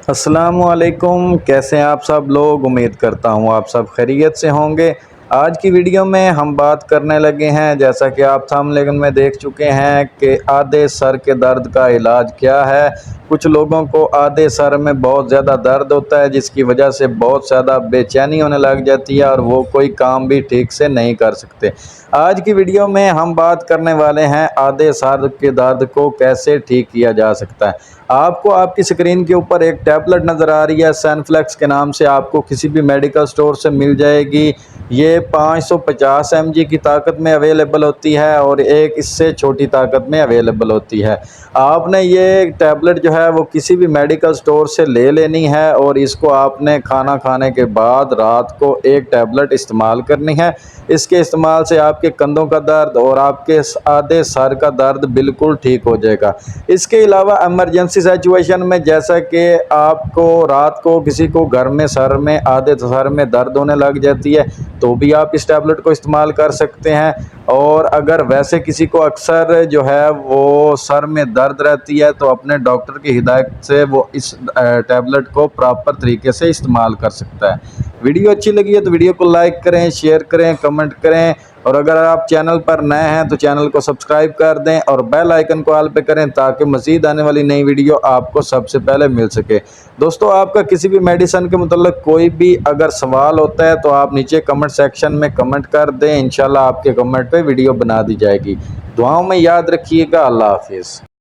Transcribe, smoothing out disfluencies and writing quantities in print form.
السلام علیکم، کیسے ہیں آپ سب لوگ؟ امید کرتا ہوں آپ سب خیریت سے ہوں گے۔ آج کی ویڈیو میں ہم بات کرنے لگے ہیں، جیسا کہ آپ تھمبنیل میں دیکھ چکے ہیں، کہ آدھے سر کے درد کا علاج کیا ہے۔ کچھ لوگوں کو آدھے سر میں بہت زیادہ درد ہوتا ہے، جس کی وجہ سے بہت زیادہ بے چینی ہونے لگ جاتی ہے اور وہ کوئی کام بھی ٹھیک سے نہیں کر سکتے۔ آج کی ویڈیو میں ہم بات کرنے والے ہیں آدھے سر کے درد کو کیسے ٹھیک کیا جا سکتا ہے۔ آپ کو آپ کی سکرین کے اوپر ایک ٹیبلٹ نظر آ رہی ہے، سینفلیکس کے نام سے، آپ کو کسی بھی میڈیکل سٹور سے مل جائے گی۔ یہ 550 mg کی طاقت میں اویلیبل ہوتی ہے اور ایک اس سے چھوٹی طاقت میں اویلیبل ہوتی ہے۔ آپ نے یہ ٹیبلٹ جو ہے وہ کسی بھی میڈیکل سٹور سے لے لینی ہے اور اس کو آپ نے کھانا کھانے کے بعد رات کو ایک ٹیبلٹ استعمال کرنی ہے۔ اس کے استعمال سے آپ کے کندھوں کا درد اور آپ کے آدھے سر کا درد بالکل ٹھیک ہو جائے گا۔ اس کے علاوہ ایمرجنسی سچویشن میں، جیسا کہ آپ کو رات کو کسی کو گھر میں آدھے سر میں درد ہونے لگ جاتی ہے، تو بھی آپ اس ٹیبلٹ کو استعمال کر سکتے ہیں۔ اور اگر ویسے کسی کو اکثر جو ہے وہ سر میں درد رہتی ہے، تو اپنے ڈاکٹر کی ہدایت سے وہ اس ٹیبلٹ کو پراپر طریقے سے استعمال کر سکتا ہے۔ ویڈیو اچھی لگی ہے تو ویڈیو کو لائک کریں، شیئر کریں، کمنٹ کریں، اور اگر آپ چینل پر نئے ہیں تو چینل کو سبسکرائب کر دیں اور بیل آئیکن کو آل پہ کریں، تاکہ مزید آنے والی نئی ویڈیو آپ کو سب سے پہلے مل سکے۔ دوستو، آپ کا کسی بھی میڈیسن کے متعلق کوئی بھی اگر سوال ہوتا ہے تو آپ نیچے کمنٹ سیکشن میں کمنٹ کر دیں، انشاءاللہ آپ کے کمنٹ پہ ویڈیو بنا دی جائے گی۔ دعاؤں میں یاد رکھیے گا۔ اللہ حافظ۔